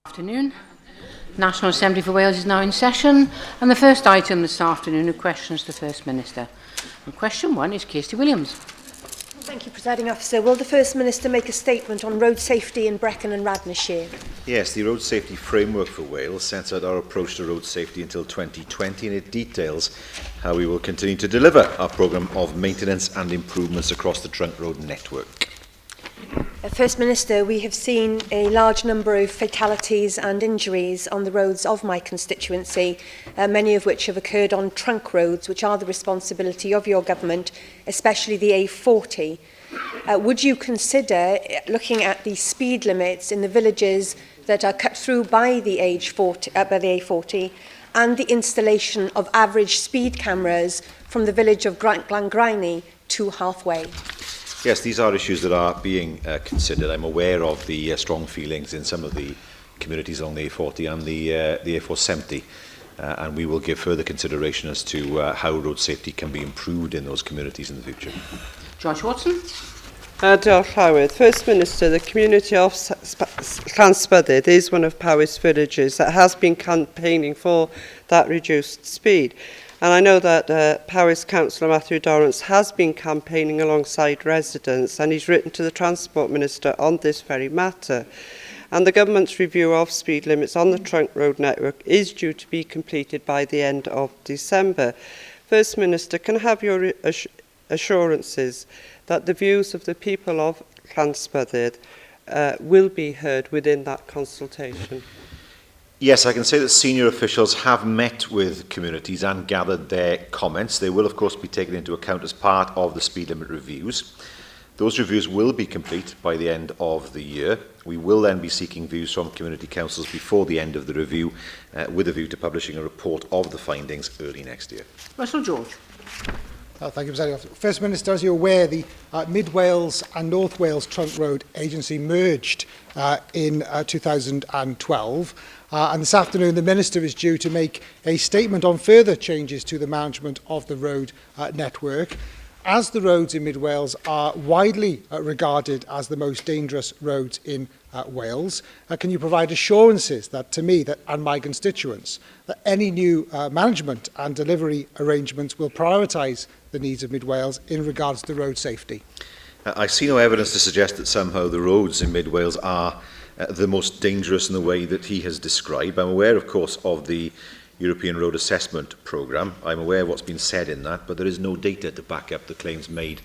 Afternoon. National Assembly for Wales is now in session, and the first item this afternoon are questions to the First Minister. And question 1 is Kirsty Williams. Thank you, Presiding Officer. Will the First Minister make a statement on road safety in Brecon and Radnorshire? Yes, the Road Safety Framework for Wales sets out our approach to road safety until 2020, and it details how we will continue to deliver our programme of maintenance and improvements across the trunk road network. First Minister, we have seen a large number of fatalities and injuries on the roads of my constituency, many of which have occurred on trunk roads, which are the responsibility of your government, especially the A40. Would you consider looking at the speed limits in the villages that are cut through by the A40 and the installation of average speed cameras from the village of Glangriney to halfway? Yes, these are issues that are being considered. I'm aware of the strong feelings in some of the communities along the A40 and the A470, and we will give further consideration as to how road safety can be improved in those communities in the future. Josh Watson. Diolch Llywyd. First Minister, the community of Llanspydydd is one of Powys villages that has been campaigning for that reduced speed. And I know that Powys Councillor Matthew Dorrance has been campaigning alongside residents, and he's written to the Transport Minister on this very matter. And the government's review of speed limits on the trunk road network is due to be completed by the end of December. First Minister, can I have your assurances that the views of the people of Llanspydydd will be heard within that consultation? Yes, I can say that senior officials have met with communities and gathered their comments. They will, of course, be taken into account as part of the speed limit reviews. Those reviews will be complete by the end of the year. We will then be seeking views from community councils before the end of the review, with a view to publishing a report of the findings early next year. Russell George. Thank you, Presiding Officer. First Minister, as you're aware, the Mid Wales and North Wales Trunk Road Agency merged in 2012. And this afternoon, the Minister is due to make a statement on further changes to the management of the road network. As the roads in Mid Wales are widely regarded as the most dangerous roads in Wales, can you provide assurances that to me and my constituents that any new management and delivery arrangements will prioritise the needs of Mid Wales in regards to road safety? I see no evidence to suggest that somehow the roads in Mid Wales are the most dangerous in the way that he has described. I'm aware, of course, of the European Road Assessment Programme. I'm aware of what's been said in that, but there is no data to back up the claims made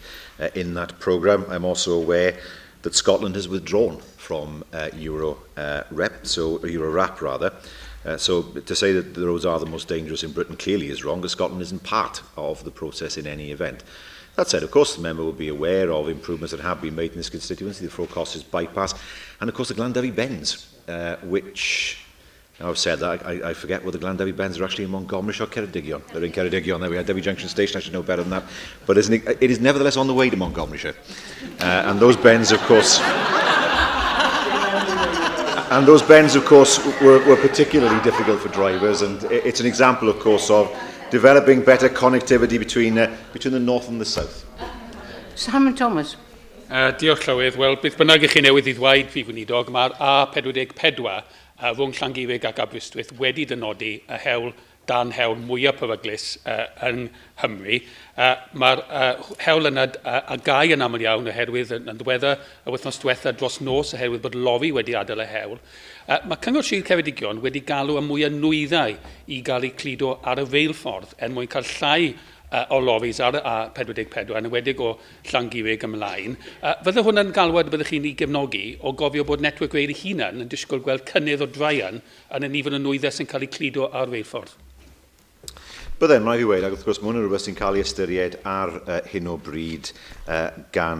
in that programme. I'm also aware that Scotland has withdrawn from Euro-RAP. So to say that the roads are the most dangerous in Britain clearly is wrong, because Scotland isn't part of the process in any event. That said, of course, the member will be aware of improvements that have been made in this constituency, the Frocosses bypass, and of course the Llanduddy Bends, which, now I've said that, I forget whether the Llanduddy Bends are actually in Montgomery or Ceredigion. They're in Ceredigion, there we are, Derby Junction Station, I should know better than that, but it is nevertheless on the way to Montgomery. And those bends, of course, were particularly difficult for drivers, and it's an example, of course, of developing better connectivity between the north and the south. Simon Thomas. Diolch Llywyd. Wel, beth bynnag eich chi newydd i ddweud, Prif Weinidog, mae'r A44 rhwng Llangurig ac Aberystwyth wedi dynodi y hewl dan hewl mwyaf peryglus yng Nghymru. Mae'r hewl yna a gau yn aml iawn oherwydd yn ddiweddar y wythnos diwethaf dros nos oherwydd bod lori wedi adael y hewl. Mae Cyngor Sir Ceredigion wedi galw am mwy o nwyddau i gael eu cludo ar y feilffordd mwyn cael llai o loris ar y A44 yn ywedig o Llangurig ymlaen. Fydde hwnna'n galwad byddwch chi'n ei gefnogi o gofio bod network weir ei hunan yn disgwyl gweld cynnydd o draian yn y nifer o nwyddau sy'n cael eu cludo ar feilffordd? Byddem, rhaid fi weid, ac wrth gwrs, mae hwn yn rhywbeth sy'n cael ei ystyried ar hyn o bryd gan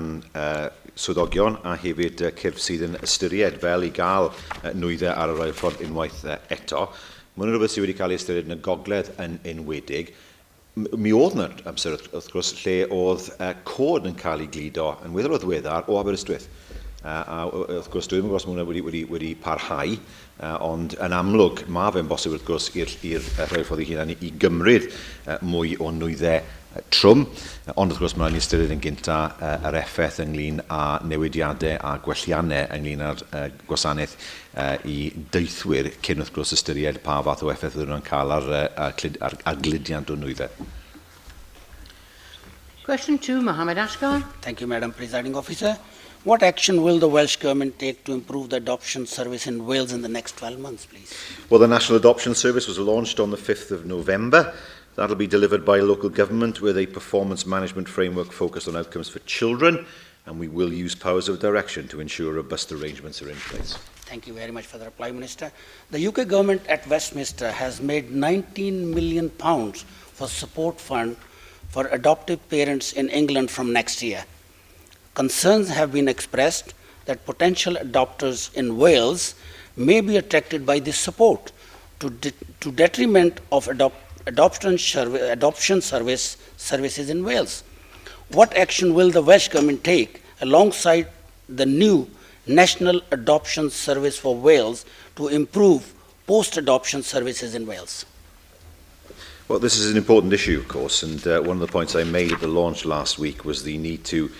swyddogion a hefyd cyrff sydd yn ystyried fel i gael nwyddau ar y rheilffordd unwaith eto. Mae hwn yn rhywbeth sydd wedi cael ei ystyried yn y gogledd yn enwedig. Mi oedd yna amser, wrth gwrs, lle oedd cod yn cael ei glido yn weddol o ddiweddar o Aberystwyth. A wrth gwrs, dwi'n gwrs mae hwnna wedi parhau, ond yn amlwg mae fe'n bosib wrth gwrs i'r rheilffordd ei hunan i gymryd mwy o nwyddau trwm, ond wrth gwrs mae'n ystyried yn gynta yr effaith ynglyn â newidiadau a gwelliannau ynglyn â'r gwasanaeth i deithwyr cyn wrth gwrs ystyried pa fath o effaith ydyn nhw'n cael ar gludiant o nwyddau. Question 2, Mohammed Asghar. Thank you, Madam Presiding Officer. What action will the Welsh Government take to improve the adoption service in Wales in the next 12 months, please? Well, the National Adoption Service was launched on the 5th of November. That will be delivered by local government with a performance management framework focused on outcomes for children, and we will use powers of direction to ensure robust arrangements are in place. Thank you very much for the reply, Minister. The UK Government at Westminster has made £19 million for support fund for adoptive parents in England from next year. Concerns have been expressed that potential adopters in Wales may be attracted by this support to detriment of adoption services in Wales. What action will the Welsh Government take alongside the new National Adoption Service for Wales to improve post-adoption services in Wales? Well, this is an important issue, of course, and one of the points I made at the launch last week was the need to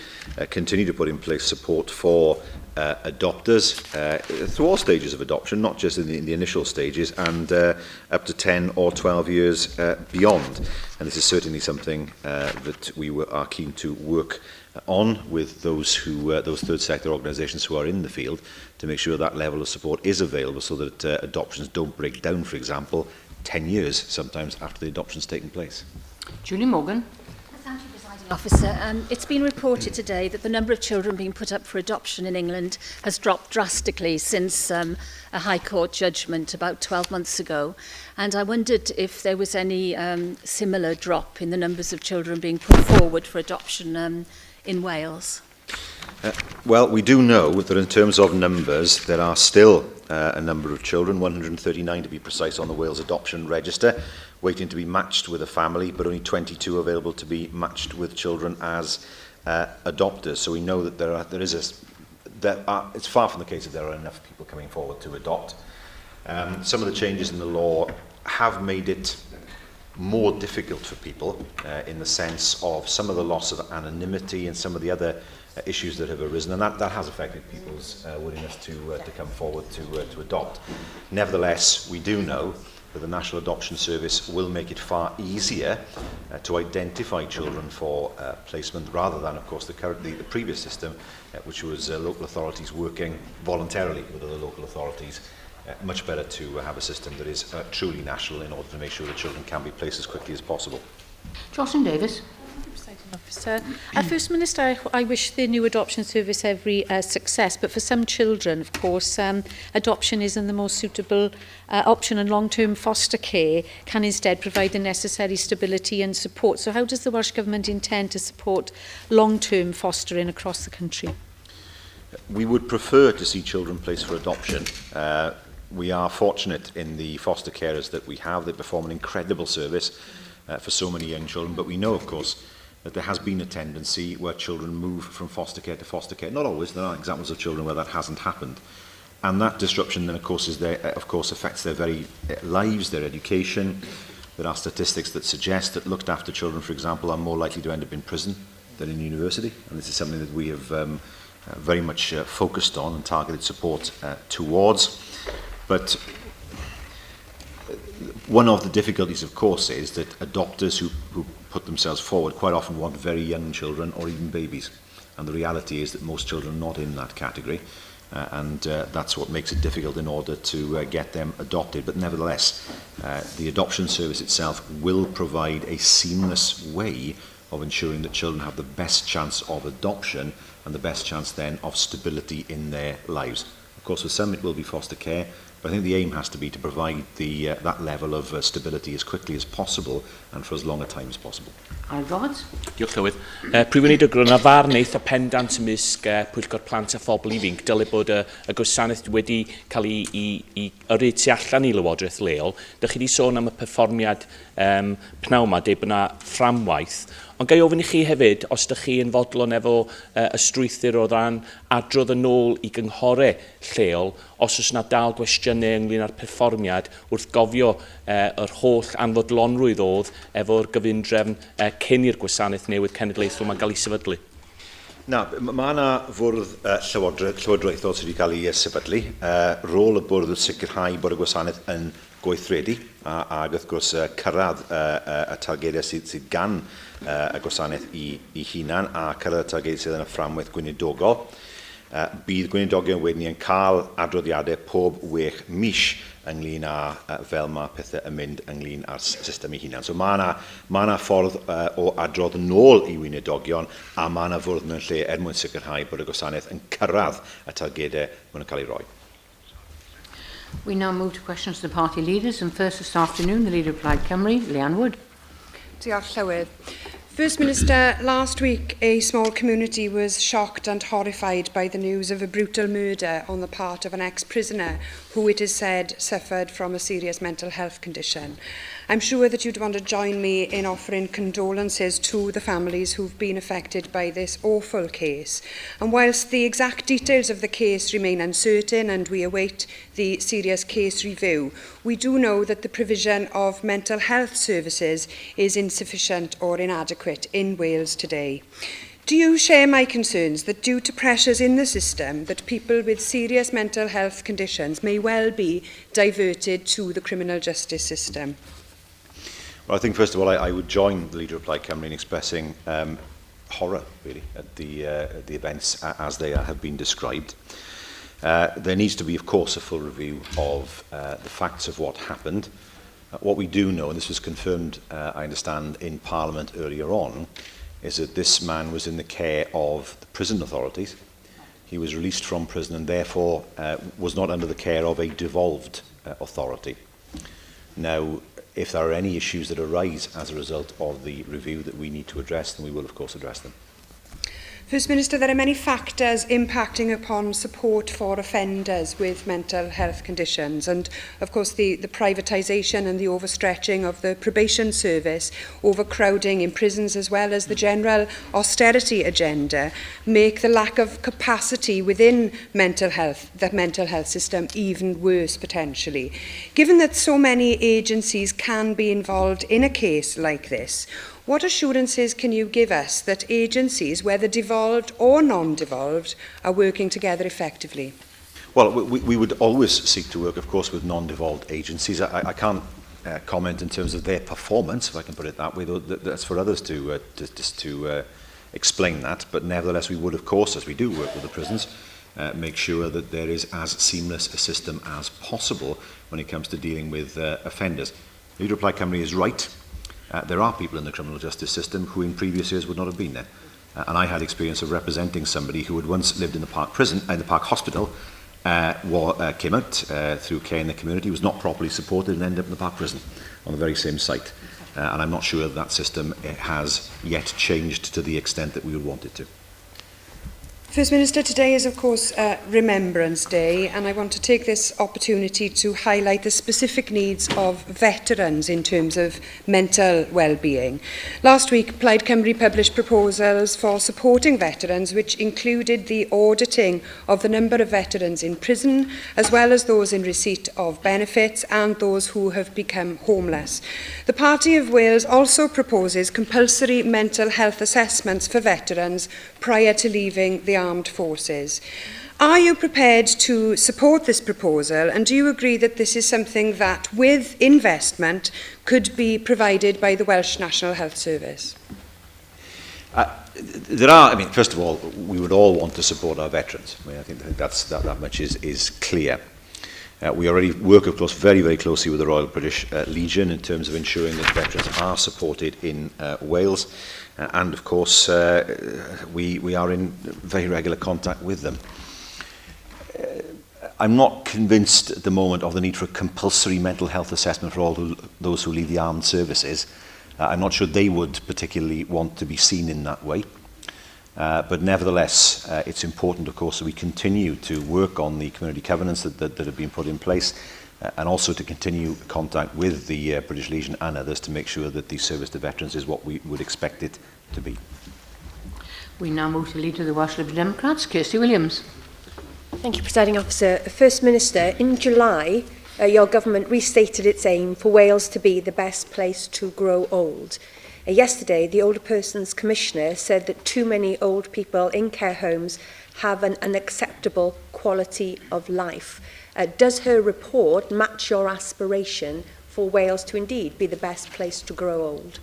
continue to put in place support for adopters through all stages of adoption, not just in the initial stages, and up to 10 or 12 years beyond. And this is certainly something that we are keen to work on with those third sector organisations who are in the field to make sure that level of support is available so that adoptions don't break down, for example, 10 years sometimes after the adoption's taken place. Julie Morgan. Thank you, Presiding Officer. It's been reported today that the number of children being put up for adoption in England has dropped drastically since a High Court judgment about 12 months ago. And I wondered if there was any similar drop in the numbers of children being put forward for adoption in Wales. Well, we do know that in terms of numbers, there are still a number of children, 139 to be precise, on the Wales Adoption Register, waiting to be matched with a family, but only 22 available to be matched with children as adopters. So we know that it's far from the case that there are enough people coming forward to adopt. Some of the changes in the law have made it more difficult for people in the sense of some of the loss of anonymity and some of the other issues that have arisen, and that has affected people's willingness to come forward to adopt. Nevertheless, we do know that the National Adoption Service will make it far easier to identify children for placement, rather than, of course, the previous system, which was local authorities working voluntarily with other local authorities. Much better to have a system that is truly national in order to make sure that children can be placed as quickly as possible. Jocelyn Davis. Officer. First Minister, I wish the new adoption service every success, but for some children, of course, adoption isn't the most suitable option, and long-term foster care can instead provide the necessary stability and support. So how does the Welsh Government intend to support long-term fostering across the country? We would prefer to see children placed for adoption. We are fortunate in the foster carers that we have. They perform an incredible service for so many young children, but we know, of course, that there has been a tendency where children move from foster care to foster care. Not always, there are examples of children where that hasn't happened. And that disruption then, of course, affects their very lives, their education. There are statistics that suggest that looked after children, for example, are more likely to end up in prison than in university. And this is something that we have very much focused on and targeted support towards. But one of the difficulties, of course, is that adopters who put themselves forward quite often want very young children or even babies. And the reality is that most children are not in that category. And that's what makes it difficult in order to get them adopted. But nevertheless, the adoption service itself will provide a seamless way of ensuring that children have the best chance of adoption and the best chance then of stability in their lives. Of course, for some it will be foster care, but I think the aim has to be to provide that level of stability as quickly as possible and for as long a time as possible. Al Roberts. Diolch Llywydd. Prif Weinidog, roedd yna farn eitha pendant ymysg Pwyllgor Plant a Phobl Ifanc, dylai bod y gwasanaeth wedi cael ei yrru tu allan i Lywodraeth leol. Dych chi wedi sôn am y perfformiad pnawn yma, dweud bod yna fframwaith, Ond gai ofyn I chi hefyd, os ydych chi yn fodlon efo y strwythyr o ran adrodd yn ôl I gynghorau lleol, os oes yna dal gwestiynau ynglyn â'r perfformiad wrth gofio yr holl anfodlonrwydd oedd efo'r gyfundrefn cyn i'r gwasanaeth newydd cenedlaethol mae'n cael ei sefydlu. Na, mae yna fwrdd llywodraethol sydd wedi cael ei sefydlu. Rôl y bwrdd yw'r sicrhau bod y gwasanaeth yn gweithredu ac wrth gwrs cyrraedd y targedau sydd gan y gwasanaeth I hunan a cyrraedd y targedau sydd yn y fframwaith gweinidogol. Bydd Weinidogion wedyn yn cael adroddiadau pob 6 mis ynglyn â fel mae pethau yn mynd ynglyn â'r system I hunan. So mae yna ffordd o adrodd yn ôl I Weinidogion a mae yna fwrdd mewn lle mwyn sicrhau bod y gwasanaeth yn cyrraedd y targedau maen nhw'n cael ei roi. We now move to questions to the party leaders, and first this afternoon, the Leader of Plaid Cymru, Leanne Wood. Diolch Llywydd. First Minister, last week a small community was shocked and horrified by the news of a brutal murder on the part of an ex-prisoner who it is said suffered from a serious mental health condition. I'm sure that you'd want to join me in offering condolences to the families who've been affected by this awful case. And whilst the exact details of the case remain uncertain and we await the serious case review, we do know that the provision of mental health services is insufficient or inadequate in Wales today. Do you share my concerns that due to pressures in the system that people with serious mental health conditions may well be diverted to the criminal justice system? Well, I think first of all I would join the Leader of Plaid Cymru in expressing horror really at the events as they have been described. There needs to be, of course, a full review of the facts of what happened. What we do know, and this was confirmed, I understand, in Parliament earlier on, is that this man was in the care of the prison authorities. He was released from prison and therefore was not under the care of a devolved authority. Now, if there are any issues that arise as a result of the review that we need to address, then we will, of course, address them. First Minister, there are many factors impacting upon support for offenders with mental health conditions, and of course the privatisation and the overstretching of the probation service, overcrowding in prisons as well as the general austerity agenda make the lack of capacity within the mental health system even worse potentially. Given that so many agencies can be involved in a case like this, what assurances can you give us that agencies, whether devolved or non-devolved, are working together effectively? Well, we would always seek to work, of course, with non-devolved agencies. I can't comment in terms of their performance, if I can put it that way, though that's for others to explain that. But nevertheless, we would, of course, as we do work with the prisons, make sure that there is as seamless a system as possible when it comes to dealing with offenders. The Leader of Plaid Cymru is right. There are people in the criminal justice system who in previous years would not have been there. And I had experience of representing somebody who had once lived in the Park prison, in the Park hospital, came out through care in the community, was not properly supported and ended up in the Park prison on the very same site. And I'm not sure that system has yet changed to the extent that we would want it to. First Minister, today is of course Remembrance Day, and I want to take this opportunity to highlight the specific needs of veterans in terms of mental well-being. Last week, Plaid Cymru published proposals for supporting veterans, which included the auditing of the number of veterans in prison, as well as those in receipt of benefits and those who have become homeless. The Party of Wales also proposes compulsory mental health assessments for veterans prior to leaving the armed forces. Are you prepared to support this proposal, and do you agree that this is something that, with investment, could be provided by the Welsh National Health Service? First of all, we would all want to support our veterans. I think that much is clear. We already work, of course, very, very closely with the Royal British Legion in terms of ensuring that veterans are supported in Wales. And, of course, we are in very regular contact with them. I'm not convinced at the moment of the need for a compulsory mental health assessment for all those who leave the armed services. I'm not sure they would particularly want to be seen in that way. But nevertheless, it's important, of course, that we continue to work on the community covenants that have been put in place, and also to continue contact with the British Legion and others to make sure that the service to veterans is what we would expect it to be. We now move to the Leader of the Welsh Liberal Democrats, Kirsty Williams. Thank you, Presiding Officer. First Minister, in July, your government restated its aim for Wales to be the best place to grow old. Yesterday, the Older Persons Commissioner said that too many old people in care homes have an unacceptable quality of life. Does her report match your aspiration for Wales to indeed be the best place to grow old?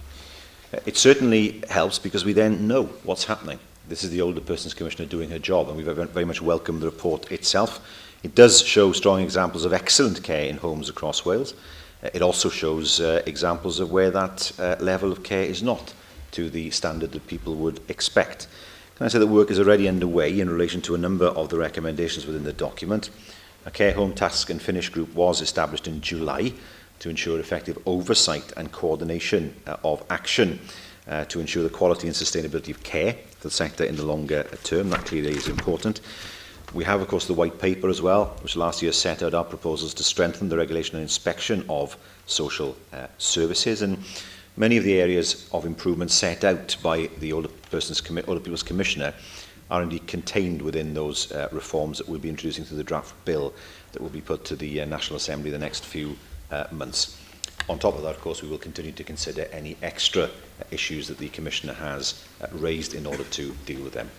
It certainly helps because we then know what's happening. This is the Older Persons Commissioner doing her job, and we very much welcome the report itself. It does show strong examples of excellent care in homes across Wales. It also shows examples of where that level of care is not to the standard that people would expect. Can I say that work is already underway in relation to a number of the recommendations within the document. A care home task and finish group was established in July to ensure effective oversight and coordination of action to ensure the quality and sustainability of care for the sector in the longer term. That clearly is important. We have, of course, the white paper as well, which last year set out our proposals to strengthen the regulation and inspection of social services. And many of the areas of improvement set out by the Older People's Commissioner are indeed contained within those reforms that we'll be introducing through the draft bill that will be put to the National Assembly the next few months. On top of that, of course, we will continue to consider any extra issues that the Commissioner has raised in order to deal with them.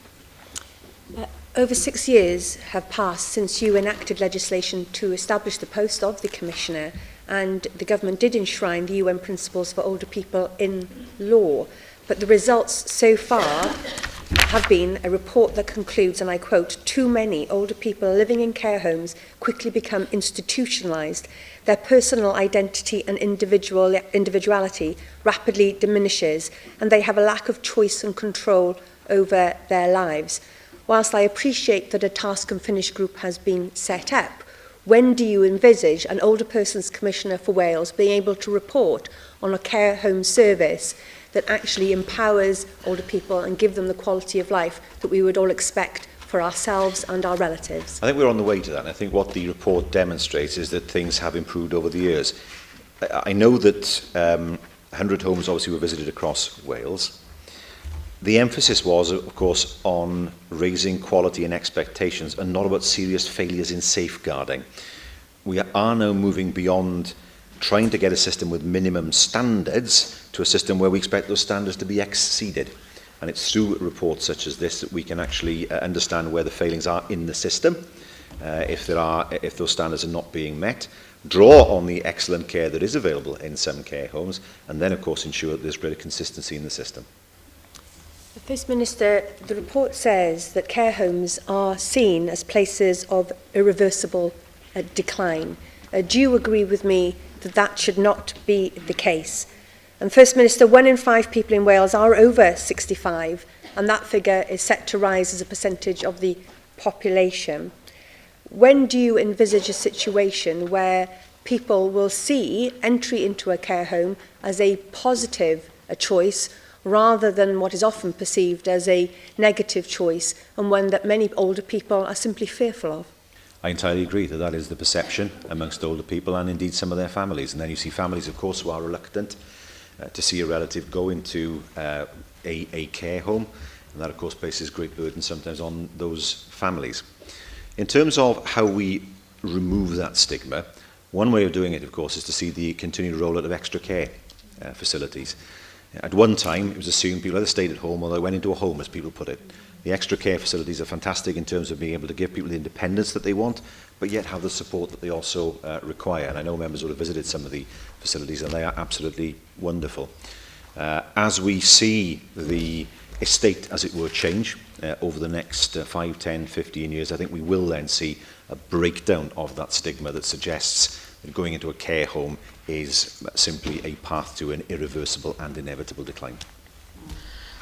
Over 6 years have passed since you enacted legislation to establish the post of the Commissioner, and the government did enshrine the UN principles for older people in law. But the results so far have been a report that concludes, and I quote, "Too many older people living in care homes quickly become institutionalised. Their personal identity and individuality rapidly diminishes, and they have a lack of choice and control over their lives." Whilst I appreciate that a task and finish group has been set up, when do you envisage an Older Persons Commissioner for Wales being able to report on a care home service that actually empowers older people and give them the quality of life that we would all expect for ourselves and our relatives? I think we're on the way to that. I think what the report demonstrates is that things have improved over the years. I know that 100 homes obviously were visited across Wales. The emphasis was, of course, on raising quality and expectations and not about serious failures in safeguarding. We are now moving beyond trying to get a system with minimum standards to a system where we expect those standards to be exceeded. And it's through reports such as this that we can actually understand where the failings are in the system, if those standards are not being met, draw on the excellent care that is available in some care homes, and then, of course, ensure that there's greater consistency in the system. First Minister, the report says that care homes are seen as places of irreversible decline. Do you agree with me that that should not be the case? And First Minister, 1 in 5 people in Wales are over 65, and that figure is set to rise as a percentage of the population. When do you envisage a situation where people will see entry into a care home as a positive choice rather than what is often perceived as a negative choice, and one that many older people are simply fearful of? I entirely agree that that is the perception amongst older people and indeed some of their families. And then you see families, of course, who are reluctant to see a relative go into a care home. And that, of course, places great burden sometimes on those families. In terms of how we remove that stigma, one way of doing it, of course, is to see the continued rollout of extra care facilities. At one time, it was assumed people either stayed at home or they went into a home, as people put it. The extra care facilities are fantastic in terms of being able to give people the independence that they want, but yet have the support that they also require. And I know members will have visited some of the facilities, and they are absolutely wonderful. As we see the estate, as it were, change over the next 5, 10, 15 years, I think we will then see a breakdown of that stigma that suggests that going into a care home is simply a path to an irreversible and inevitable decline.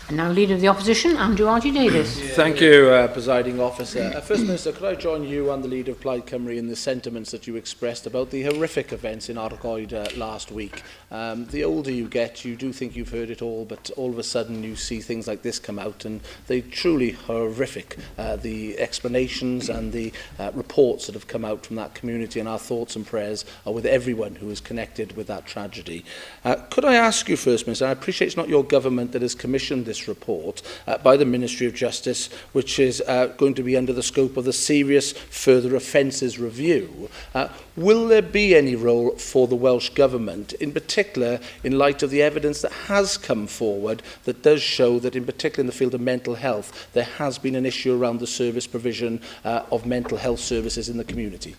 And now Leader of the Opposition, Andrew R.G. Davies. Thank you, Presiding Officer. First Minister, could I join you and the Leader of Plaid Cymru in the sentiments that you expressed about the horrific events in Argoed last week? The older you get, you do think you've heard it all, but all of a sudden you see things like this come out, and they truly horrific. The explanations and the reports that have come out from that community, and our thoughts and prayers are with everyone who is connected with that tragedy. Could I ask you, First Minister, I appreciate it's not your government that has commissioned this this report by the Ministry of Justice, which is going to be under the scope of the Serious Further Offences Review. Will there be any role for the Welsh Government, in particular in light of the evidence that has come forward that does show that, in particular in the field of mental health, there has been an issue around the service provision of mental health services in the community?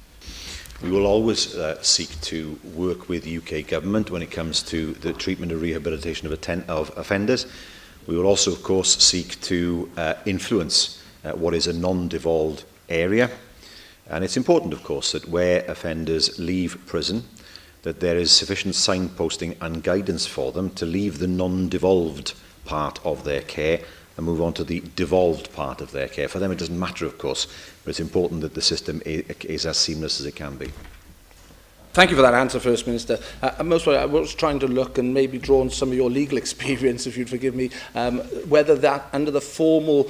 We will always seek to work with the UK Government when it comes to the treatment and rehabilitation of offenders. We will also, of course, seek to influence what is a non-devolved area. And it's important, of course, that where offenders leave prison, that there is sufficient signposting and guidance for them to leave the non-devolved part of their care and move on to the devolved part of their care. For them, it doesn't matter, of course, but it's important that the system is as seamless as it can be. Thank you for that answer, First Minister. Most of all, I was trying to look and maybe draw on some of your legal experience, if you'd forgive me, whether that, under the formal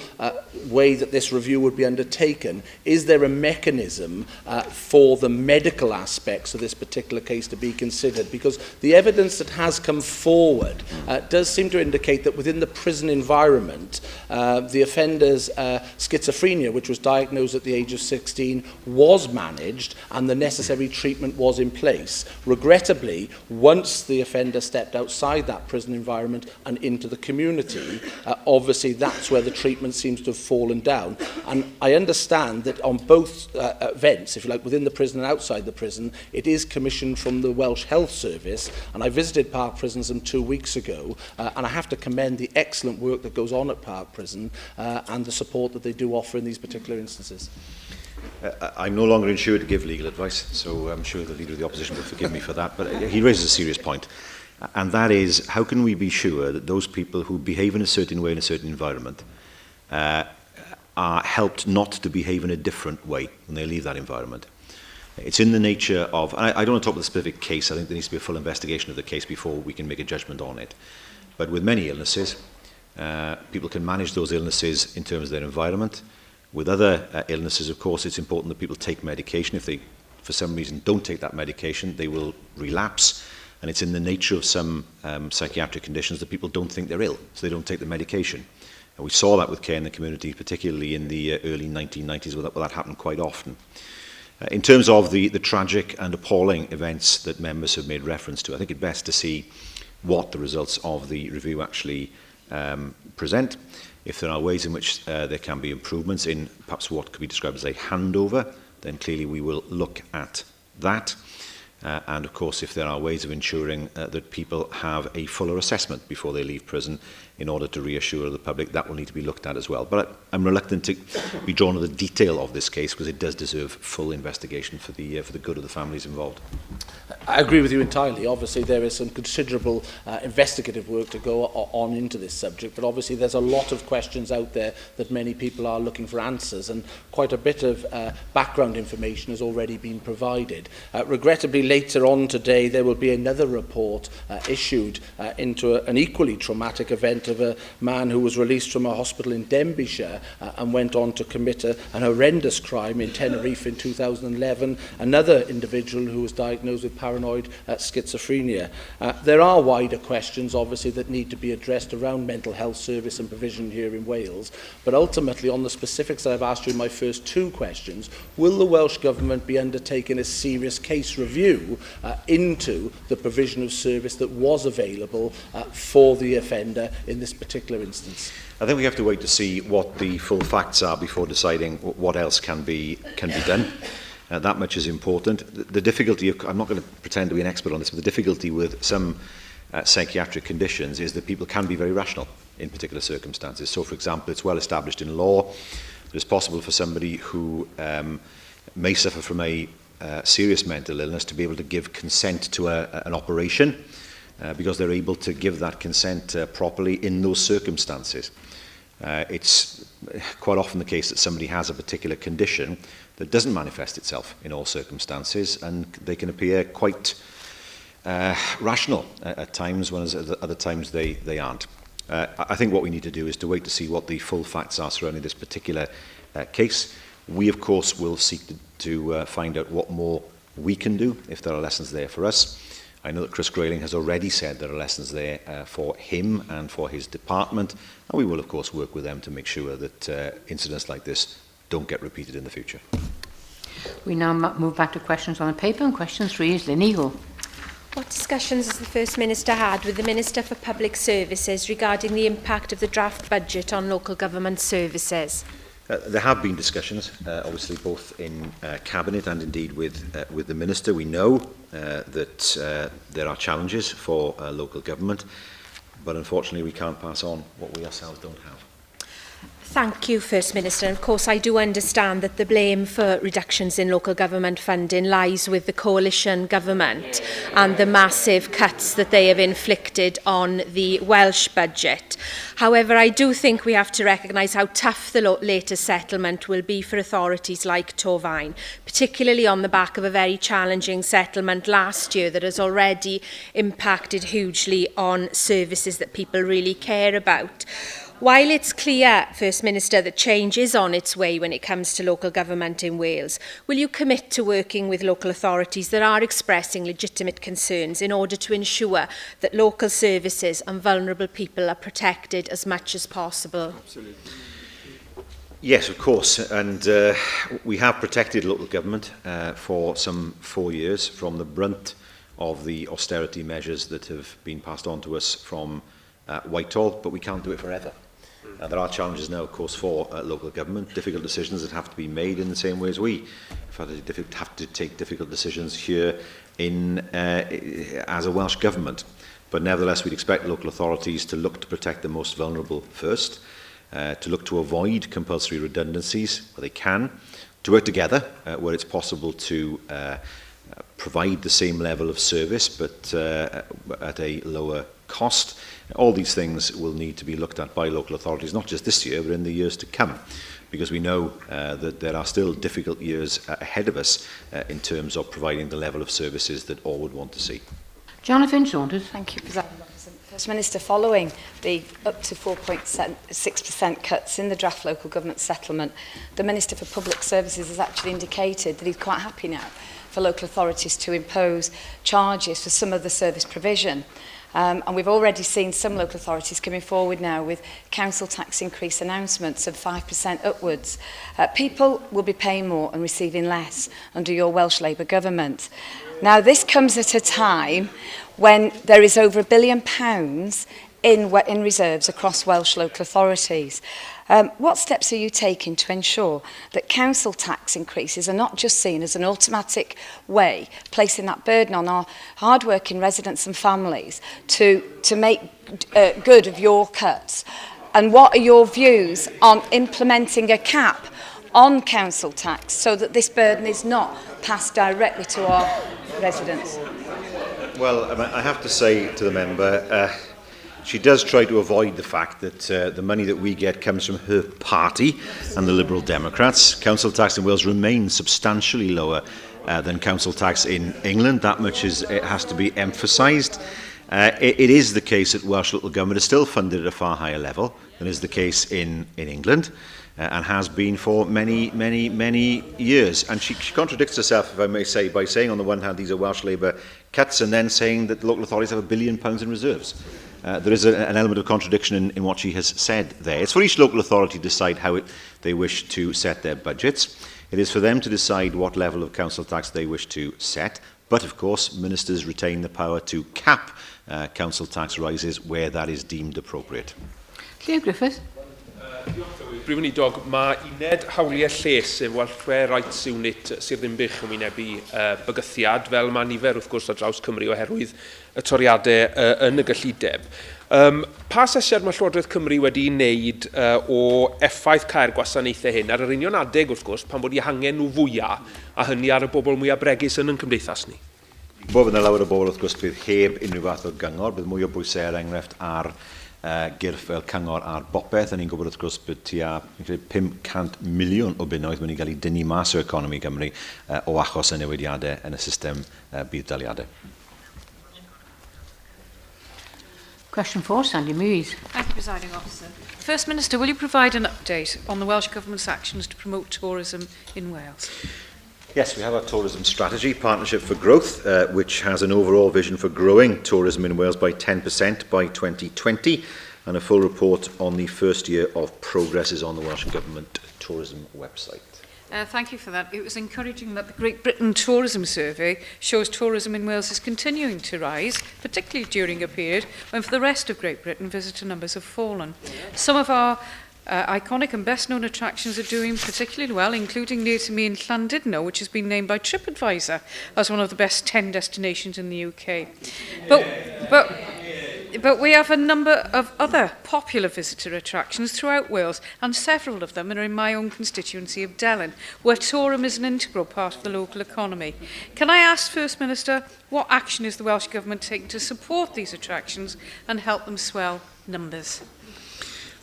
way that this review would be undertaken, is there a mechanism for the medical aspects of this particular case to be considered? Because the evidence that has come forward does seem to indicate that within the prison environment, the offender's schizophrenia, which was diagnosed at the age of 16, was managed and the necessary treatment was in place. Regrettably, once the offender stepped outside that prison environment and into the community, obviously that's where the treatment seems to have fallen down. And I understand that on both events, if you like, within the prison and outside the prison, it is commissioned from the Welsh Health Service, and I visited Park Prison some 2 weeks ago, and I have to commend the excellent work that goes on at Park Prison and the support that they do offer in these particular instances. I'm no longer insured to give legal advice, so I'm sure the Leader of the Opposition will forgive me for that, but he raises a serious point, and that is, how can we be sure that those people who behave in a certain way in a certain environment are helped not to behave in a different way when they leave that environment? It's in the nature of, and I don't want to talk about the specific case, I think there needs to be a full investigation of the case before we can make a judgment on it, but with many illnesses, people can manage those illnesses in terms of their environment. With other illnesses, of course, it's important that people take medication. If they, for some reason, don't take that medication, they will relapse. And it's in the nature of some psychiatric conditions that people don't think they're ill, so they don't take the medication. And we saw that with care in the community, particularly in the early 1990s, where that happened quite often. In terms of the tragic and appalling events that members have made reference to, I think it's best to see what the results of the review actually present. If there are ways in which there can be improvements in perhaps what could be described as a handover, then clearly we will look at that. And of course, if there are ways of ensuring that people have a fuller assessment before they leave prison in order to reassure the public, that will need to be looked at as well. But I'm reluctant to be drawn to the detail of this case because it does deserve full investigation for the good of the families involved. I agree with you entirely. Obviously, there is some considerable investigative work to go on into this subject, but obviously there's a lot of questions out there that many people are looking for answers, and quite a bit of background information has already been provided. Regrettably, later on today, there will be another report issued into an equally traumatic event of a man who was released from a hospital in Denbighshire and went on to commit an horrendous crime in Tenerife in 2011, another individual who was diagnosed with paranoid schizophrenia. There are wider questions, obviously, that need to be addressed around mental health service and provision here in Wales, but ultimately, on the specifics that I've asked you in my first two questions, will the Welsh Government be undertaking a serious case review into the provision of service that was available for the offender in this particular instance? I think we have to wait to see what the full facts are before deciding what else can be done. That much is important. The difficulty of, I'm not going to pretend to be an expert on this, but the difficulty with some psychiatric conditions is that people can be very rational in particular circumstances. So, for example, it's well established in law that it's possible for somebody who may suffer from a serious mental illness to be able to give consent to an operation because they're able to give that consent properly in those circumstances. It's quite often the case that somebody has a particular condition that doesn't manifest itself in all circumstances, and they can appear quite rational at times, whereas at other times they aren't. I think what we need to do is to wait to see what the full facts are surrounding this particular case. We, of course, will seek to find out what more we can do, if there are lessons there for us. I know that Chris Grayling has already said there are lessons there for him and for his department, and we will of course work with them to make sure that incidents like this don't get repeated in the future. We now move back to questions on the paper, and question 3 is Lynn Eagle. What discussions has the First Minister had with the Minister for Public Services regarding the impact of the draft budget on local government services? There have been discussions, obviously both in Cabinet and indeed with the Minister. We know that there are challenges for local government, but unfortunately we can't pass on what we ourselves don't have. Thank you, First Minister. And of course, I do understand that the blame for reductions in local government funding lies with the coalition government and the massive cuts that they have inflicted on the Welsh budget. However, I do think we have to recognise how tough the latest settlement will be for authorities like Torfaen, particularly on the back of a very challenging settlement last year that has already impacted hugely on services that people really care about. While it's clear, First Minister, that change is on its way when it comes to local government in Wales, will you commit to working with local authorities that are expressing legitimate concerns in order to ensure that local services and vulnerable people are protected as much as possible? Absolutely. Yes, of course, and we have protected local government for some 4 years from the brunt of the austerity measures that have been passed on to us from Whitehall, but we can't do it forever. There are challenges now, of course, for local government, difficult decisions that have to be made in the same way as we have to take difficult decisions here as a Welsh government. But nevertheless, we'd expect local authorities to look to protect the most vulnerable first, to look to avoid compulsory redundancies where they can, to work together where it's possible to provide the same level of service but at a lower cost. All these things will need to be looked at by local authorities, not just this year, but in the years to come, because we know that there are still difficult years ahead of us in terms of providing the level of services that all would want to see. Jonathan Saunders. Thank you, President Officer. First Minister, following the up to 4.6% cuts in the draft local government settlement, the Minister for Public Services has actually indicated that he's quite happy now for local authorities to impose charges for some of the service provision. And we've already seen some local authorities coming forward now with council tax increase announcements of 5% upwards. People will be paying more and receiving less under your Welsh Labour government. Now, this comes at a time when there is over £1 billion in reserves across Welsh local authorities. What steps are you taking to ensure that council tax increases are not just seen as an automatic way, placing that burden on our hard-working residents and families to make good of your cuts? And what are your views on implementing a cap on council tax so that this burden is not passed directly to our residents? Well, I have to say to the member, she does try to avoid the fact that the money that we get comes from her party and the Liberal Democrats. Council tax in Wales remains substantially lower than council tax in England. That much has to be emphasised. It is the case that Welsh local government is still funded at a far higher level than is the case in England. And has been for many, many, many years. And she contradicts herself, if I may say, by saying on the one hand these are Welsh Labour cuts and then saying that the local authorities have £1 billion in reserves. There is an element of contradiction in what she has said there. It's for each local authority to decide how they wish to set their budgets. It is for them to decide what level of council tax they wish to set. But, of course, ministers retain the power to cap council tax rises where that is deemed appropriate. Leo Griffith. Prif Weinidog, mae uned hawliau lles sef Welfare Rights Unit Sir Ddinbych yn wynebu bygythiad fel mae nifer wrth gwrs ar draws Cymru oherwydd y toriadau yn y gyllideb. Pa asesiad mae Llywodraeth Cymru wedi wneud o effaith cael gwasanaethau hyn ar yr union adeg wrth gwrs pan bod i hangen nhw fwyaf a hynny ar y bobl mwyaf bregus yn cymdeithas ni? Bob yna lawer o bobl wrth gwrs bydd heb unrhyw fath o gyngor, bydd mwy o bwysau enghraifft ar gyrff fel cyngor a'r bopeth. Ni'n gwybod wrth gwrs bod tua 500 miliwn o bunnoedd wedi cael ei dynnu mas o economi Gymru o achos y newidiadau yn y system bydd daliadau. Question 4, Sandy Muse. Thank you, Presiding Officer. First Minister, will you provide an update on the Welsh Government's actions to promote tourism in Wales? Yes, we have our tourism strategy, Partnership for Growth, which has an overall vision for growing tourism in Wales by 10% by 2020, and a full report on the first year of progress is on the Welsh Government Tourism website. Thank you for that. It was encouraging that the Great Britain Tourism Survey shows tourism in Wales is continuing to rise, particularly during a period when for the rest of Great Britain visitor numbers have fallen. Some of our iconic and best-known attractions are doing particularly well, including near to me in Llandudno, which has been named by TripAdvisor as one of the best 10 destinations in the UK. But we have a number of other popular visitor attractions throughout Wales, and several of them are in my own constituency of Delyn, where tourism is an integral part of the local economy. Can I ask First Minister, what action is the Welsh Government taking to support these attractions and help them swell numbers?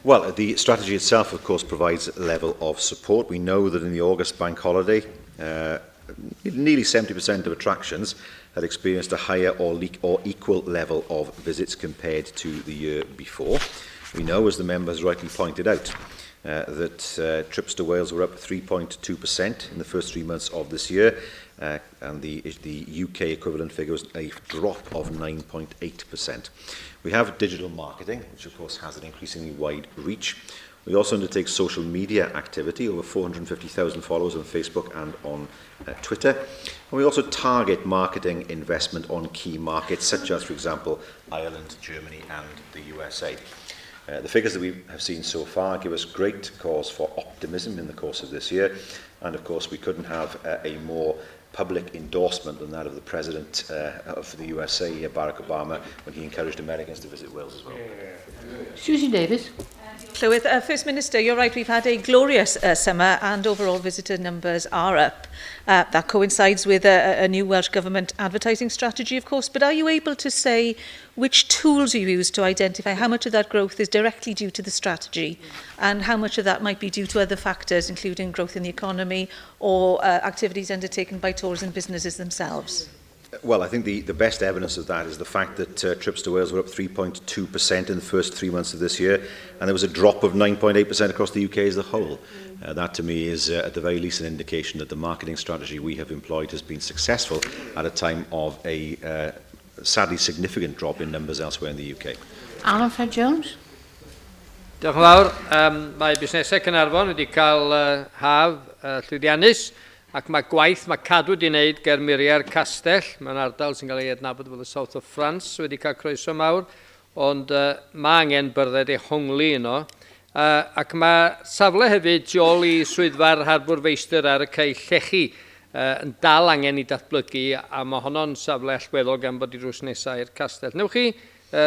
Well, the strategy itself, of course, provides a level of support. We know that in the August bank holiday, nearly 70% of attractions had experienced a higher or equal level of visits compared to the year before. We know, as the members rightly pointed out, that trips to Wales were up 3.2% in the first 3 months of this year, and the UK equivalent figure was a drop of 9.8%. We have digital marketing, which of course has an increasingly wide reach. We also undertake social media activity, over 450,000 followers on Facebook and on Twitter. And we also target marketing investment on key markets, such as, for example, Ireland, Germany and the USA. The figures that we have seen so far give us great cause for optimism in the course of this year. And of course, we couldn't have a more public endorsement than that of the President of the USA, Barack Obama, when he encouraged Americans to visit Wales as well. Susie Davis. Llywydd, First Minister, you're right, we've had a glorious summer and overall visitor numbers are up. That coincides with a new Welsh Government advertising strategy, of course, but are you able to say which tools you use to identify how much of that growth is directly due to the strategy and how much of that might be due to other factors, including growth in the economy or activities undertaken by tourism businesses themselves? Well, I think the best evidence of that is the fact that trips to Wales were up 3.2% in the first 3 months of this year, and there was a drop of 9.8% across the UK as a whole. That, to me, is at the very least an indication that the marketing strategy we have employed has been successful at a time of a sadly significant drop in numbers elsewhere in the UK. Alan Fred Jones. Diolch yn fawr. Mae busnesau Caernarfon wedi cael haf llwyddiannus, ac mae gwaith mae cadw wedi wneud ger Muriau'r Castell, mewn ardal sy'n cael ei adnabod fel y South of France, wedi cael croeso mawr, ond mae angen byrded ei hongli yno. Ac mae safle hefyd tu ôl i swyddfa'r Harbwr Feistr ar y cae llechi yn dal angen i datblygu, a mae honno'n safle allweddol gan bod i drws nesaf i'r castell. Newch chi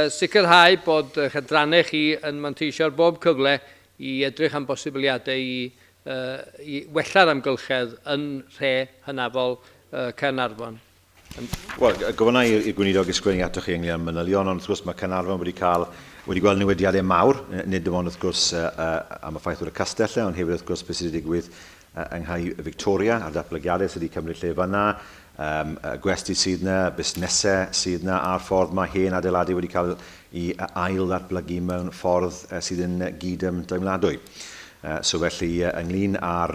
sicrhau bod eich adrannau chi yn manteisio ar bob cyfle i edrych am bosibiliadau i wella'r amgylchedd yn rhe hynafol Caernarfon. Wel, gofynna i'r Gweinidog ysgrifennu atoch chi ynglyn â manylion, ond wrth gwrs mae Caernarfon wedi gweld newidiadau mawr, nid dim ond wrth gwrs am y ffaith o'r castell, ond hefyd wrth gwrs beth sydd wedi digwydd yng Nghai Victoria, a'r datblygiadau sydd wedi cymryd lle fanna, gwesti sydd yna, busnesau sydd yna, a'r ffordd mae hen adeiladu wedi cael i ail ddatblygu mewn ffordd sydd yn gyd daimladwy. So felly, ynglyn â'r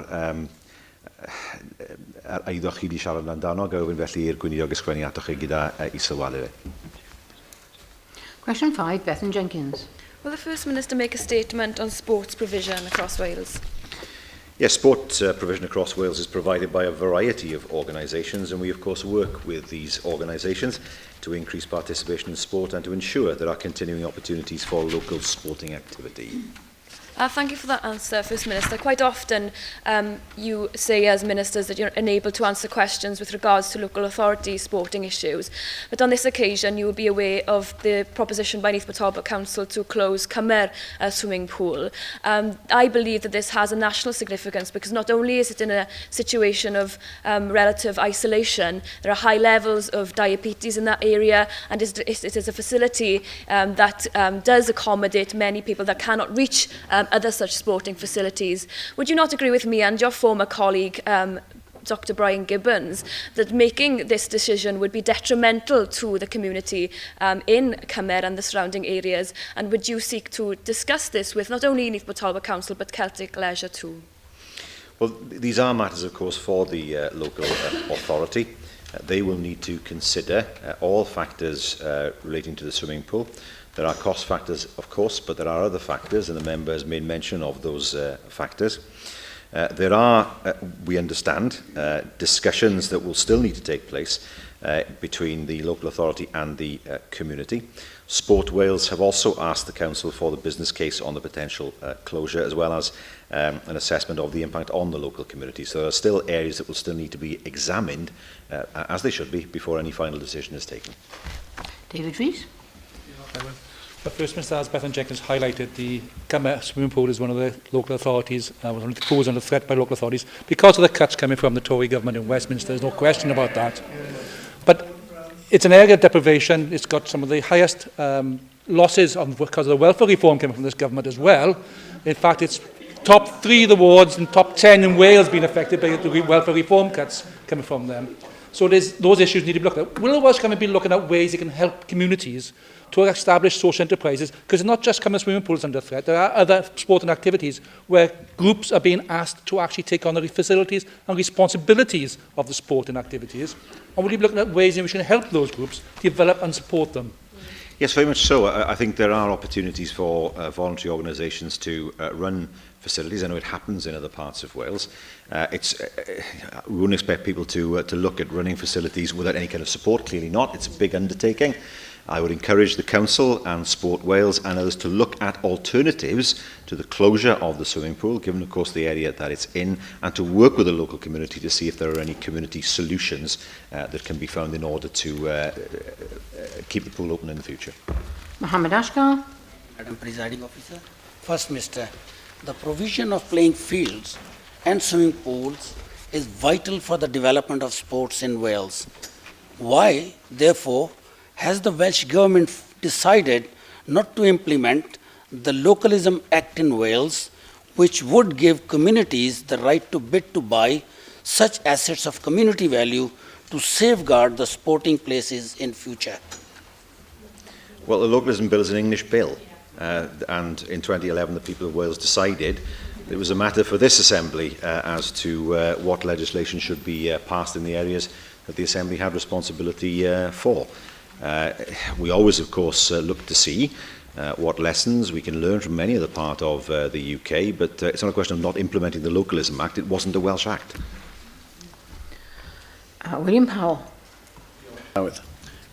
eiddoch chi wedi siarad amdano, gofyn felly i'r Gweinidog ysgrifennu atoch chi gyda i sylwadu fe. Question 5, Bethan Jenkins. Will the First Minister make a statement on sports provision across Wales? Yes, sport provision across Wales is provided by a variety of organisations, and we of course work with these organisations to increase participation in sport and to ensure there are continuing opportunities for local sporting activity. Thank you for that answer, First Minister. Quite often you say as ministers that you're unable to answer questions with regards to local authority sporting issues. But on this occasion, you will be aware of the proposition by Cyfarfod Council to close Cymraeg swimming pool. I believe that this has a national significance because not only is it in a situation of relative isolation, there are high levels of diabetes in that area, and it is a facility that does accommodate many people that cannot reach other such sporting facilities. Would you not agree with me and your former colleague, Dr. Brian Gibbons, that making this decision would be detrimental to the community in Cymru and the surrounding areas? And would you seek to discuss this with not only Cyfarfod Council but Celtic Leisure too? Well, these are matters, of course, for the local authority. They will need to consider all factors relating to the swimming pool. There are cost factors, of course, but there are other factors, and the member has made mention of those factors. There are, we understand, discussions that will still need to take place between the local authority and the community. Sport Wales have also asked the Council for the business case on the potential closure, as well as an assessment of the impact on the local community. So there are still areas that will still need to be examined, as they should be, before any final decision is taken. David Rees. The First Minister, as Bethan Jenkins highlighted, the Cymru swimming pool is one of the local authorities, one of the pools under threat by local authorities, because of the cuts coming from the Tory government in Westminster. There's no question about that. But it's an area of deprivation. It's got some of the highest losses because of the welfare reform coming from this government as well. In fact, it's top 3 of the wards and top 10 in Wales being affected by the welfare reform cuts coming from them. So those issues need to be looked at. Will the Welsh Government be looking at ways it can help communities to establish social enterprises? Because it's not just Cymru swimming pools under threat. There are other sporting activities where groups are being asked to actually take on the facilities and responsibilities of the sporting activities. And will you be looking at ways in which we can help those groups develop and support them? Yes, very much so. I think there are opportunities for voluntary organisations to run facilities. I know it happens in other parts of Wales. We wouldn't expect people to look at running facilities without any kind of support. Clearly not. It's a big undertaking. I would encourage the Council and Sport Wales and others to look at alternatives to the closure of the swimming pool, given, of course, the area that it's in, and to work with the local community to see if there are any community solutions that can be found in order to keep the pool open in the future. Mohammed Ashgar. Madam Presiding Officer. First, Mr. The provision of playing fields and swimming pools is vital for the development of sports in Wales. Why, therefore, has the Welsh Government decided not to implement the Localism Act in Wales, which would give communities the right to bid to buy such assets of community value to safeguard the sporting places in future? Well, the Localism Bill is an English bill, and in 2011 the people of Wales decided it was a matter for this Assembly as to what legislation should be passed in the areas that the Assembly had responsibility for. We always, of course, look to see what lessons we can learn from many of the part of the UK, but it's not a question of not implementing the Localism Act. It wasn't a Welsh Act. William Powell.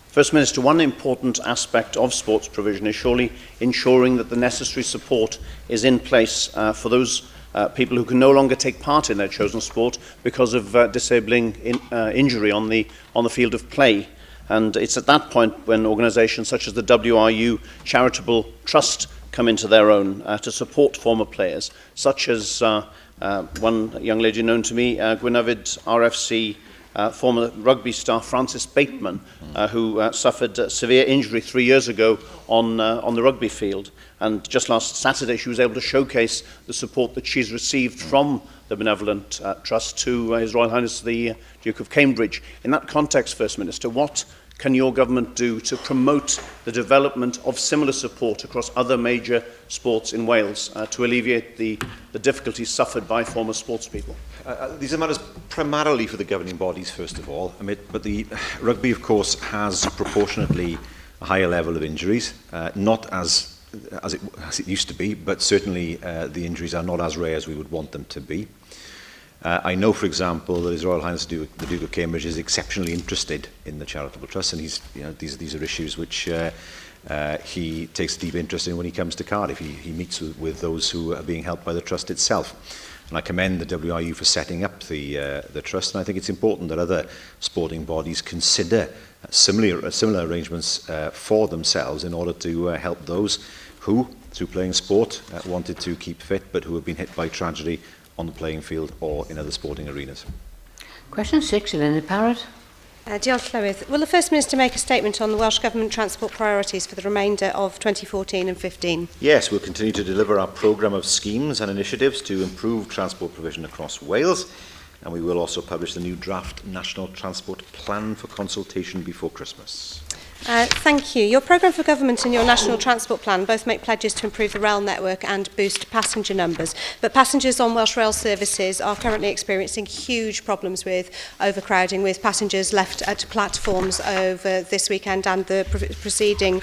First Minister, one important aspect of sports provision is surely ensuring that the necessary support is in place for those people who can no longer take part in their chosen sport because of disabling injury on the field of play. And it's at that point when organisations such as the WRU Charitable Trust come into their own to support former players, such as one young lady known to me, Gwynafyd RFC former rugby star Francis Bateman, who suffered severe injury 3 years ago on the rugby field. And just last Saturday, she was able to showcase the support that she's received from the Benevolent Trust to His Royal Highness the Duke of Cambridge. In that context, First Minister, what can your government do to promote the development of similar support across other major sports in Wales to alleviate the difficulties suffered by former sportspeople? These are matters primarily for the governing bodies, first of all. But the rugby, of course, has proportionately a higher level of injuries, not as it used to be, but certainly the injuries are not as rare as we would want them to be. I know, for example, that His Royal Highness the Duke of Cambridge is exceptionally interested in the Charitable Trust, and these are issues which he takes a deep interest in when he comes to Cardiff. He meets with those who are being helped by the Trust itself. And I commend the WRU for setting up the Trust, and I think it's important that other sporting bodies consider similar arrangements for themselves in order to help those who, through playing sport, wanted to keep fit, but who have been hit by tragedy on the playing field or in other sporting arenas. Question 6, Elena Parrott. Diolch Llywydd. Will the First Minister make a statement on the Welsh Government transport priorities for the remainder of 2014 and 15? Yes, we'll continue to deliver our programme of schemes and initiatives to improve transport provision across Wales, and we will also publish the new draft National Transport Plan for consultation before Christmas. Thank you. Your programme for government and your national transport plan both make pledges to improve the rail network and boost passenger numbers. But passengers on Welsh rail services are currently experiencing huge problems with overcrowding, with passengers left at platforms over this weekend and the preceding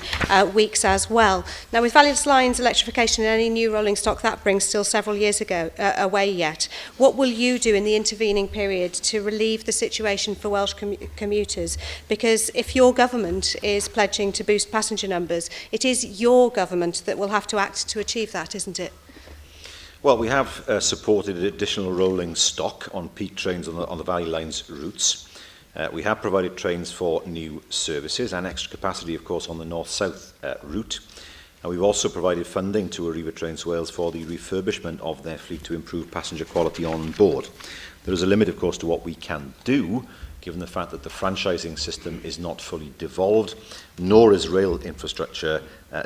weeks as well. Now, with Valiant's Lines electrification and any new rolling stock that brings still several years away yet, what will you do in the intervening period to relieve the situation for Welsh commuters? Because if your government is pledging to boost passenger numbers, it is your government that will have to act to achieve that, isn't it? Well, we have supported additional rolling stock on peak trains on the Valley Lines routes. We have provided trains for new services and extra capacity, of course, on the north-south route. And we've also provided funding to Arriva Trains Wales for the refurbishment of their fleet to improve passenger quality on board. There is a limit, of course, to what we can do, given the fact that the franchising system is not fully devolved, nor is rail infrastructure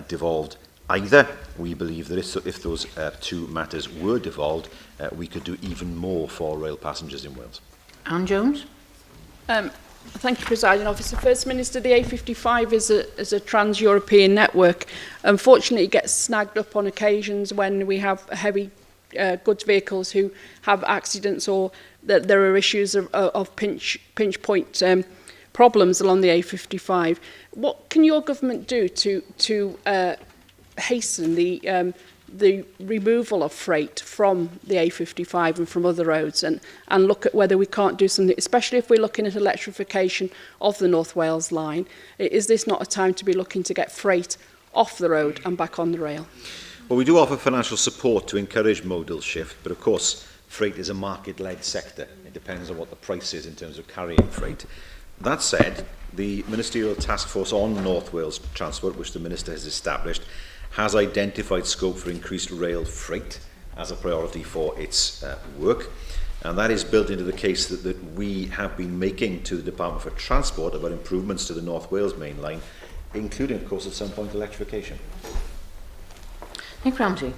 devolved either. We believe that if those two matters were devolved, we could do even more for rail passengers in Wales. Anne Jones? Thank you, Presiding Officer. First Minister, the A55 is a trans-European network. Unfortunately, it gets snagged up on occasions when we have heavy goods vehicles who have accidents, or that there are issues of pinch point problems along the A55. What can your government do to hasten the removal of freight from the A55 and from other roads, and look at whether we can't do something, especially if we're looking at electrification of the North Wales line? Is this not a time to be looking to get freight off the road and back on the rail? Well, we do offer financial support to encourage modal shift, but of course, freight is a market-led sector. It depends on what the price is in terms of carrying freight. That said, the Ministerial Task Force on North Wales Transport, which the Minister has established, has identified scope for increased rail freight as a priority for its work. And that is built into the case that we have been making to the Department for Transport about improvements to the North Wales main line, including, of course, at some point, electrification. Nick Ramsey.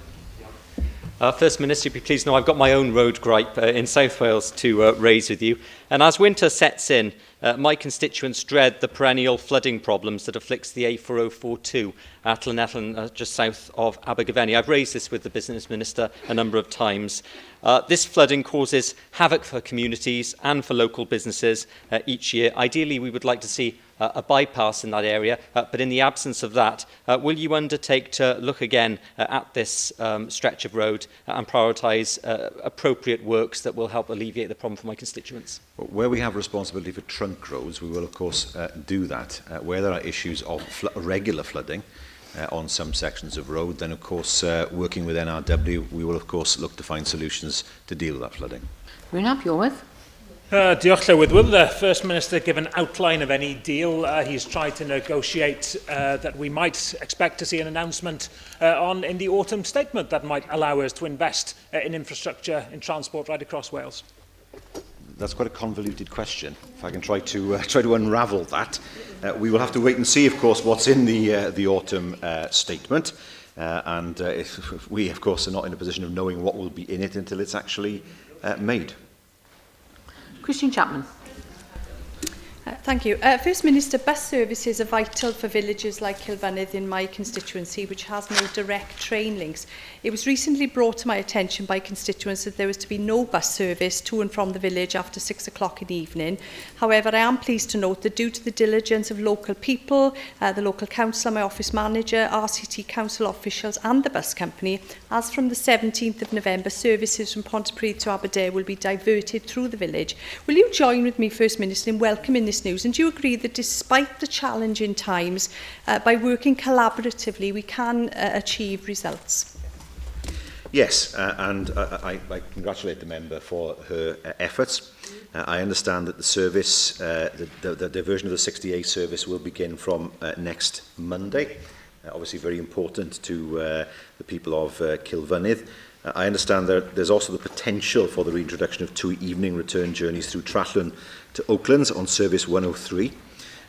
First Minister, if you please know, I've got my own road gripe in South Wales to raise with you. And as winter sets in, my constituents dread the perennial flooding problems that afflicts the A4042 at Llanellan, just south of Abergavenny. I've raised this with the Business Minister a number of times. This flooding causes havoc for communities and for local businesses each year. Ideally, we would like to see a bypass in that area, but in the absence of that, will you undertake to look again at this stretch of road and prioritise appropriate works that will help alleviate the problem for my constituents? Where we have responsibility for trunk roads, we will of course do that. Where there are issues of regular flooding on some sections of road, then of course working with NRW, we will of course look to find solutions to deal with that flooding. Rhynab, you're with? Diolch Llywydd. Will the First Minister give an outline of any deal he's tried to negotiate that we might expect to see an announcement on in the autumn statement that might allow us to invest in infrastructure, in transport right across Wales? That's quite a convoluted question. If I can try to unravel that, we will have to wait and see, of course, what's in the autumn statement, and if we, of course, are not in a position of knowing what will be in it until it's actually made. Christine Chapman. Thank you. First Minister, bus services are vital for villages like Cyflwynir in my constituency, which has no direct train links. It was recently brought to my attention by constituents that there was to be no bus service to and from the village after 6 o'clock in the evening. However, I am pleased to note that due to the diligence of local people, the local council, my office manager, RCT council officials and the bus company, as from the 17th of November, services from Pontypridd to Aberdare will be diverted through the village. Will you join with me, First Minister, in welcoming this news? And do you agree that despite the challenging times, by working collaboratively, we can achieve results? Yes, and I congratulate the member for her efforts. I understand that the service, the diversion of the 60A service will begin from next Monday. Obviously very important to the people of Cyflwynir. I understand that there's also the potential for the reintroduction of 2 evening return journeys through Trallwyn to Oaklands on Service 103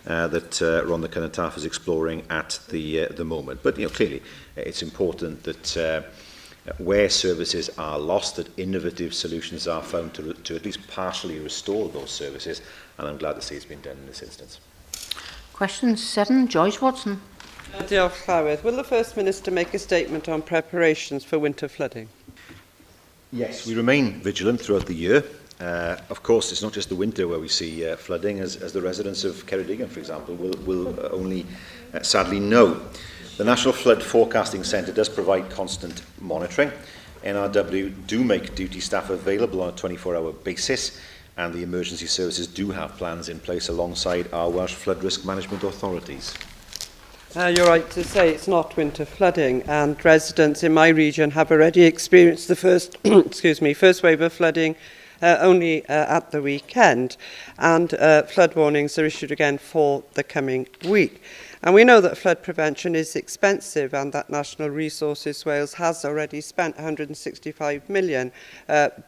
that Rhondda Cynon-Taf is exploring at the moment. But clearly it's important that where services are lost, that innovative solutions are found to at least partially restore those services, and I'm glad to see it's been done in this instance. Question 7, Joyce Watson. Diolch Llawedd. Will the First Minister make a statement on preparations for winter flooding? Yes, we remain vigilant throughout the year. Of course, it's not just the winter where we see flooding, as the residents of Ceredigion, for example, will only sadly know. The National Flood Forecasting Centre does provide constant monitoring. NRW do make duty staff available on a 24-hour basis, and the emergency services do have plans in place alongside our Welsh flood risk management authorities. You're right to say it's not winter flooding, and residents in my region have already experienced the first, first wave of flooding only at the weekend, and flood warnings are issued again for the coming week. And we know that flood prevention is expensive, and that National Resources Wales has already spent 165 million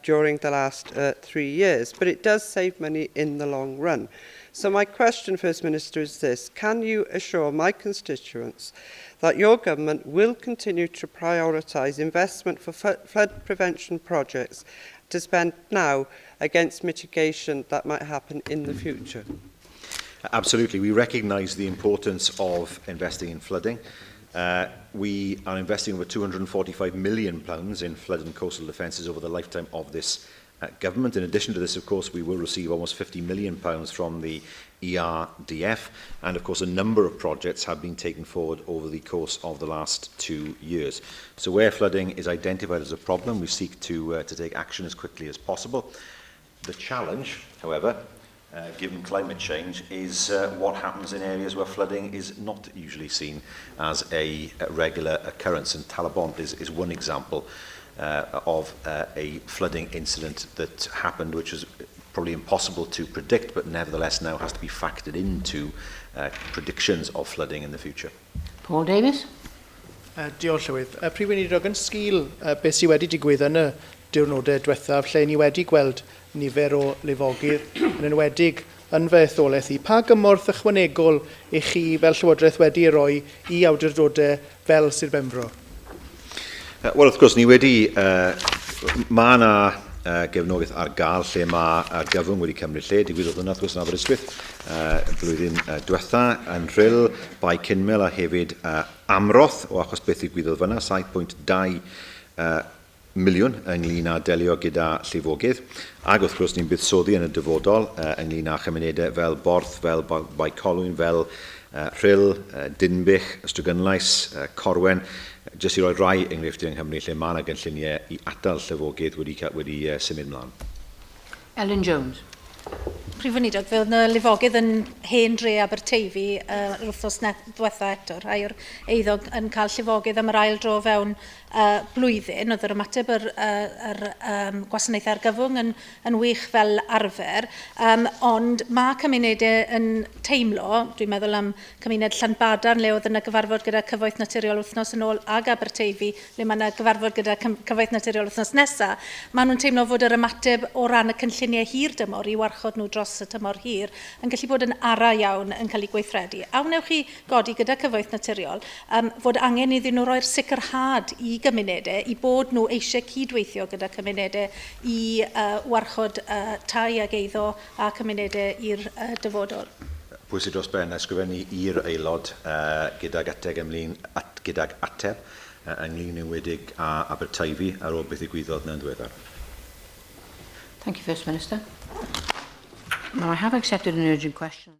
during the last 3 years, but it does save money in the long run. So my question, First Minister, is this: can you assure my constituents that your government will continue to prioritise investment for flood prevention projects to spend now against mitigation that might happen in the future? Absolutely. We recognise the importance of investing in flooding. We are investing over £245 million in flood and coastal defences over the lifetime of this government. In addition to this, of course, we will receive almost £50 million from the ERDF, and of course a number of projects have been taken forward over the course of the last 2 years. So where flooding is identified as a problem, we seek to take action as quickly as possible. The challenge, however, given climate change, is what happens in areas where flooding is not usually seen as a regular occurrence, and Talabont is one example of a flooding incident that happened, which is probably impossible to predict, but nevertheless now has to be factored into predictions of flooding in the future. Paul Davies. Diolch Llywydd. Prif Weinidog, yn sgil beth sydd wedi digwydd yn y diwrnodau diwethaf, lle ni wedi gweld nifer o lifogydd yn enwedig yn fy etholaeth i. Pa gymorth ychwanegol i chi fel Llywodraeth wedi roi i awdurdodau fel Sir Benfro? Wel, wrth gwrs, ni wedi... mae yna gefnogaeth ar gael lle mae gyfwng wedi cymryd lle. Digwyddodd hwnna, wrth gwrs, yn Aberystwyth blwyddyn diwetha yn Rhyl, Bai Cynmel a hefyd Amroth, o achos beth ddigwyddodd fyna, 7.2 miliwn ynglyn â delio gyda llifogydd. Ac wrth gwrs, ni'n buddsoddi yn y dyfodol ynglyn â chymunedau fel Borth, fel Bai Colwyn, fel Rhyl, Dinbych, Ystrygunlais, Corwen, jyst i roi rai enghreifftiau yng Nghymru lle mae yna gynlluniau i atal llifogydd wedi symud mlaen. Ellen Jones. Prif Weinidog, fe oedd yna lifogydd yn hen dre Aberteifi wrthnos diwetha eto. Rhai o'r eiddo yn cael llifogydd am yr ail dro fewn blwyddyn. Oedd yr ymateb yr gwasanaethau argyfwng yn wych fel arfer. Ond mae cymunedau yn teimlo, dwi'n meddwl am cymuned Llanbadarn, le oedd yna gyfarfod gyda cyfoeth naturiol wythnos yn ôl, ag Aberteifi, le mae yna gyfarfod gyda cyfoeth naturiol wythnos nesaf. Maen nhw'n teimlo fod yr ymateb o ran y cynlluniau hir dymor i warchod nhw dros y tymor hir yn gallu bod yn ara iawn yn cael ei gweithredu. A wnewch chi godi gyda cyfoeth naturiol fod angen iddyn nhw roi'r sicrhad i gymunedau, i bod nhw eisiau cydweithio gyda cymunedau i warchod tai ag eiddo a cymunedau i'r dyfodol. Pwysig dros ben ysgrifennu i'r aelod gydag ateb ynglyn enwedig â Aberteifi ar ôl beth ddigwyddodd yn ddiweddar. Thank you, First Minister. Now, I have accepted an urgent question.